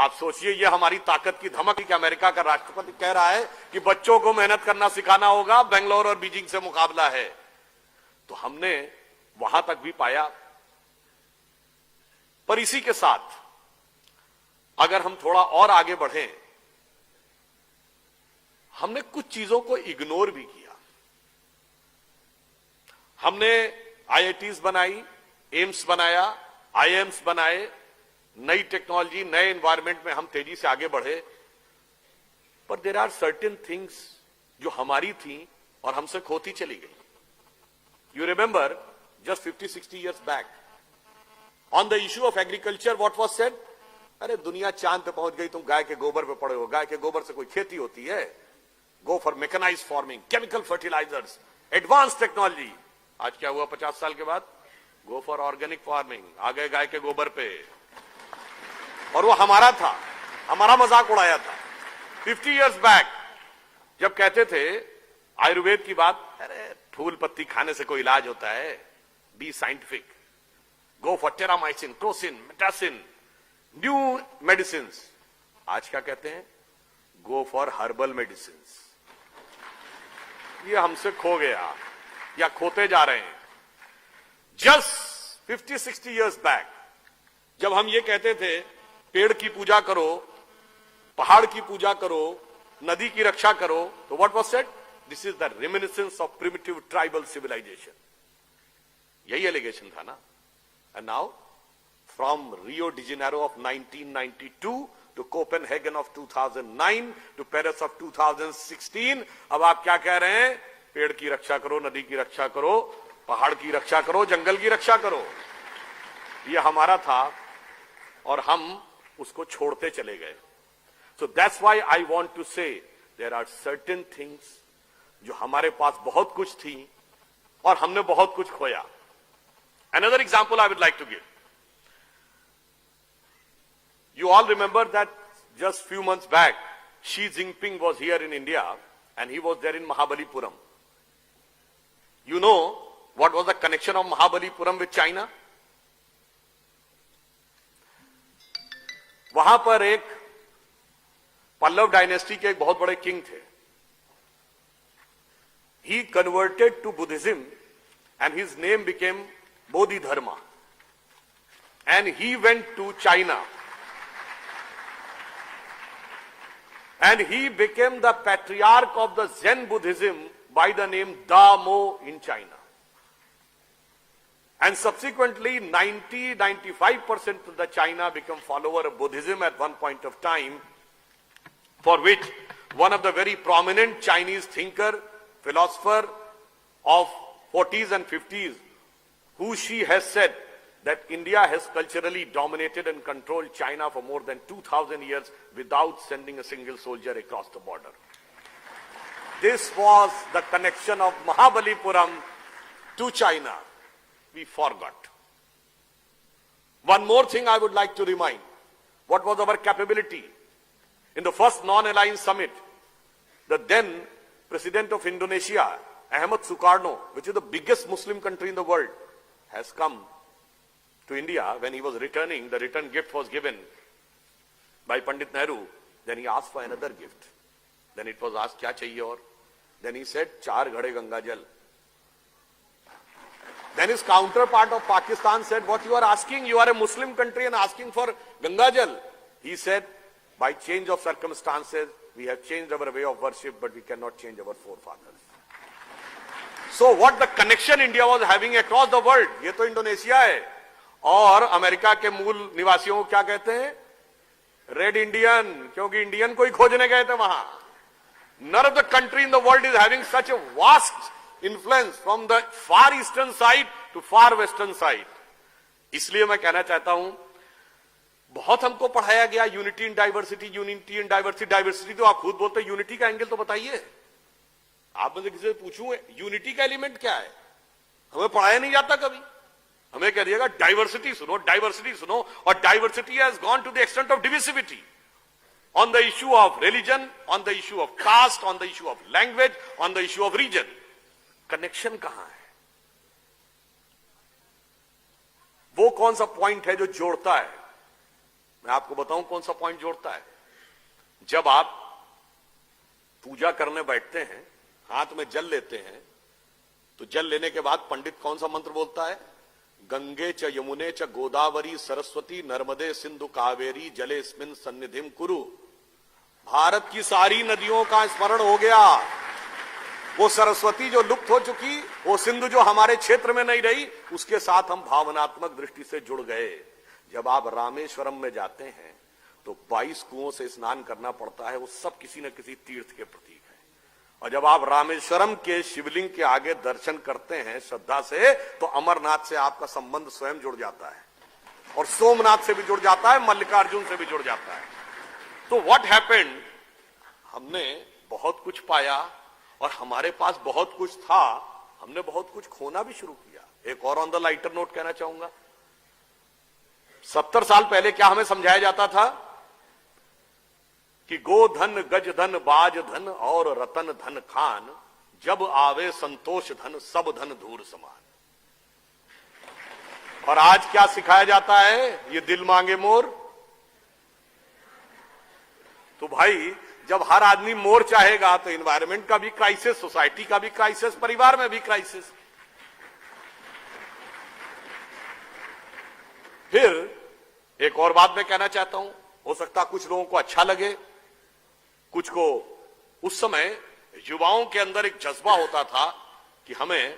आप सोचिए, ये हमारी ताकत की धमक है कि अमेरिका का राष्ट्रपति कह रहा है कि बच्चों को मेहनत करना सिखाना होगा, बेंगलोर और बीजिंग से मुकाबला है। तो हमने वहां तक भी पाया। पर इसी के साथ अगर हम थोड़ा और आगे बढ़ें, हमने कुछ चीजों को इग्नोर भी किया। हमने आईआईटीज बनाई, एम्स बनाया, आईएम्स बनाए, नई टेक्नोलॉजी, नए एनवायरनमेंट में हम तेजी से आगे बढ़े। पर देयर आर सर्टेन थिंग्स जो हमारी थी और हमसे खोती चली गई। You remember just 50-60 years back on the issue of agriculture what was said? अरे दुनिया चांद पे पहुंच गई, तुम गाय के गोबर पे पड़े हो। गाय के गोबर से कोई खेती होती है? Go for mechanized farming, chemical fertilizers, advance technology. आज क्या हुआ 50 साल के बाद? गो फॉर ऑर्गेनिक फार्मिंग, आ गए गाय के गोबर पे। और वो हमारा था, हमारा मजाक उड़ाया था 50 years बैक, जब कहते थे आयुर्वेद की बात, अरे फूल पत्ती खाने से कोई इलाज होता है? B scientific, go for Terramycin, Crocin, Metacin, new medicine. आज क्या कहते हैं? Go for herbal medicine. ये हमसे खो गया या खोते जा रहे हैं। जस्ट 50-60 years बैक जब हम ये कहते थे पेड़ की पूजा करो, पहाड़ की पूजा करो, नदी की रक्षा करो, तो what was said? This is the reminiscence of primitive tribal civilization. यही एलिगेशन था ना। And now from Rio de Janeiro of 1992 to Copenhagen of 2009 to Paris of 2016, अब आप क्या कह रहे हैं? पेड़ की रक्षा करो, नदी की रक्षा करो, पहाड़ की रक्षा करो, जंगल की रक्षा करो। ये हमारा था और हम उसको छोड़ते चले गए। So that's why I want to say there are certain things जो हमारे पास बहुत कुछ थी और हमने बहुत कुछ खोया। Another example I would like to give. You all remember that just few months back, Xi Jinping was here in India and he was there in Mahabalipuram. You know what was the connection of Mahabalipuram with China? वहां पर एक Pallav dynasty के एक बहुत बड़े king थे। He converted to Buddhism and his name became Bodhidharma. And he went to China. And he became the patriarch of the Zen Buddhism by the name Da Mo in China. And subsequently 90-95% of the China became follower of Buddhism at one point of time, for which one of the very prominent Chinese thinker, philosopher of 40s and 50s, who she has said that India has culturally dominated and controlled China for more than 2,000 years without sending a single soldier across the border. This was the connection of Mahabalipuram to China. We forgot. One more thing I would like to remind. What was our capability? In the first non-aligned summit, the then President of Indonesia, Ahmad Sukarno, which is the biggest Muslim country in the world, has come to India. When he was returning, the return gift was given by Pandit Nehru. Then he asked for another gift. Then it was asked, kya chahiye aur? Then he said, 4 ghade Ganga Jal. Then his counterpart of Pakistan said, what you are asking? You are a Muslim country and asking for Ganga Jal. He said, by change of circumstances, we have changed our way of worship, but we cannot change our forefathers. So what the connection India was having across the world, ये तो Indonesia है। और America के मूल निवासियों को क्या कहते हैं? रेड इंडियन, क्योंकि इंडियन को ही खोजने गए थे वहां। None of the country in the world is having such a vast influence from the far eastern side to far western side. इसलिए मैं कहना चाहता हूं, बहुत हमको पढ़ाया गया unity in diversity, unity in diversity. Diversity तो आप खुद बोलते हैं, यूनिटी का एंगल तो बताइए। आप मुझे किसी से पूछूं यूनिटी का एलिमेंट क्या है, हमें पढ़ाया नहीं जाता कभी। हमें कह दिएगा डाइवर्सिटी सुनो, डाइवर्सिटी सुनो, और diversity has gone to the extent of divisivity on the issue of religion, on the issue of caste, on the issue of language, on the issue of region. Connection कहां है? वो कौन सा point है जो जोड़ता है? मैं आपको बताऊं कौन सा पॉइंट जोड़ता है। जब आप पूजा करने बैठते हैं, हाथ में जल लेते हैं, तो जल लेने के बाद पंडित कौन सा मंत्र बोलता है? गंगे च यमुने च गोदावरी सरस्वती नर्मदे सिंधु कावेरी जलेस्मिन सन्निधिम कुरु। भारत की सारी नदियों का स्मरण हो गया। वो सरस्वती जो लुप्त हो चुकी, वो सिंधु जो हमारे क्षेत्र में नहीं रही, उसके साथ हम भावनात्मक दृष्टि से जुड़ गए। जब आप रामेश्वरम में जाते हैं तो 22 कुओं से स्नान करना पड़ता है, वो सब किसी न किसी तीर्थ के प्रतीक है। और जब आप रामेश्वरम के शिवलिंग के आगे दर्शन करते हैं श्रद्धा से, तो अमरनाथ से आपका संबंध स्वयं जुड़ जाता है, और सोमनाथ से भी जुड़ जाता है, मल्लिकार्जुन से भी जुड़ जाता है। तो व्हाट हैपेंड, हमने बहुत कुछ पाया और हमारे पास बहुत कुछ था, हमने बहुत कुछ खोना भी शुरू किया। एक और ऑन द लाइटर नोट कहना चाहूंगा, 70 साल पहले क्या हमें समझाया जाता था कि गोधन गज धन बाज धन और रतन धन खान, जब आवे संतोष धन सब धन धूर समान। और आज क्या सिखाया जाता है? ये दिल मांगे मोर। तो भाई जब हर आदमी मोर चाहेगा तो एनवायरनमेंट का भी क्राइसिस, सोसाइटी का भी क्राइसिस, परिवार में भी क्राइसिस। फिर एक और बात मैं कहना चाहता हूं, हो सकता कुछ लोगों को अच्छा लगे, कुछ को। उस समय युवाओं के अंदर एक जज्बा होता था कि हमें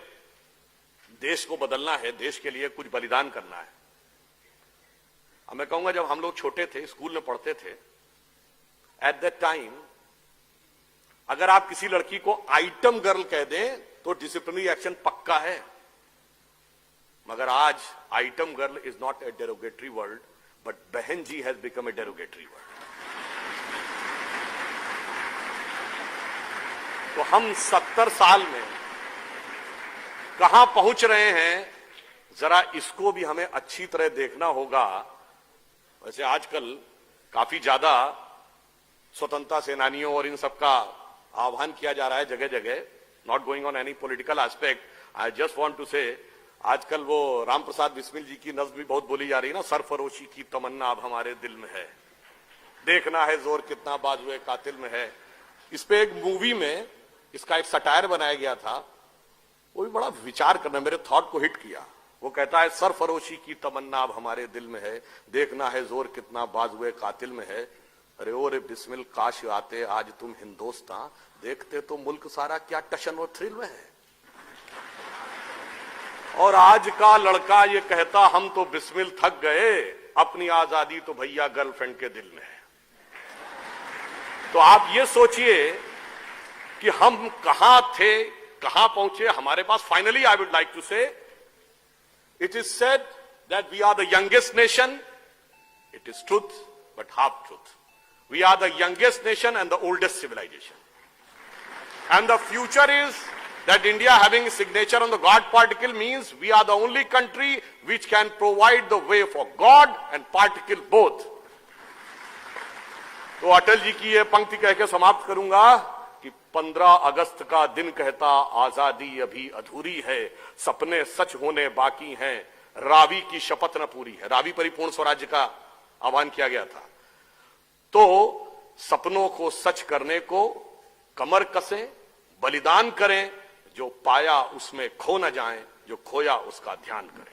देश को बदलना है, देश के लिए कुछ बलिदान करना है। अब मैं कहूंगा जब हम लोग छोटे थे, स्कूल में पढ़ते थे, एट दैट टाइम अगर आप किसी लड़की को आइटम गर्ल कह दें तो डिसिप्लिनरी एक्शन पक्का है। मगर आज item girl is not a derogatory word, but behen ji has become a derogatory word. तो हम 70 साल में कहां पहुंच रहे हैं, जरा इसको भी हमें अच्छी तरह देखना होगा। वैसे आजकल काफी ज्यादा स्वतंत्रता सेनानियों और इन सबका आह्वान किया जा रहा है जगह जगह। Not going on any political aspect, I just want to say, आजकल वो राम प्रसाद बिस्मिल जी की नज्म भी बहुत बोली जा रही है ना, सरफरोशी की तमन्ना अब हमारे दिल में है, देखना है जोर कितना बाजुए कातिल में है। इस पे एक मूवी में इसका एक सटायर बनाया गया था, वो भी बड़ा विचार करना, मेरे थॉट को हिट किया। वो कहता है सरफरोशी की तमन्ना अब हमारे दिल में है, देखना है जोर कितना बाजुए कातिल में है। अरे ओ रे बिस्मिल काश आते आज तुम हिंदुस्तान, देखते तो मुल्क सारा क्या टशन और थ्रिल में है। और आज का लड़का ये कहता हम तो बिस्मिल थक गए, अपनी आजादी तो भैया गर्लफ्रेंड के दिल में है। तो आप ये सोचिए कि हम कहां थे, कहां पहुंचे। हमारे पास finally I would like to say, it is said that we are the youngest nation. It is truth but half truth. We are the youngest nation and the oldest civilization. And the future is that India having signature on the God particle means we are the only country which can provide the way for God and particle both. तो अटल जी की ये पंक्ति कह के समाप्त करूंगा कि 15 अगस्त का दिन कहता आजादी अभी अधूरी है, सपने सच होने बाकी हैं, रावी की शपथ न पूरी है। रावी परिपूर्ण स्वराज्य का आह्वान किया गया था। तो सपनों को सच करने को कमर कसें, बलिदान करें, जो पाया उसमें खो न जाएं, जो खोया उसका ध्यान करें।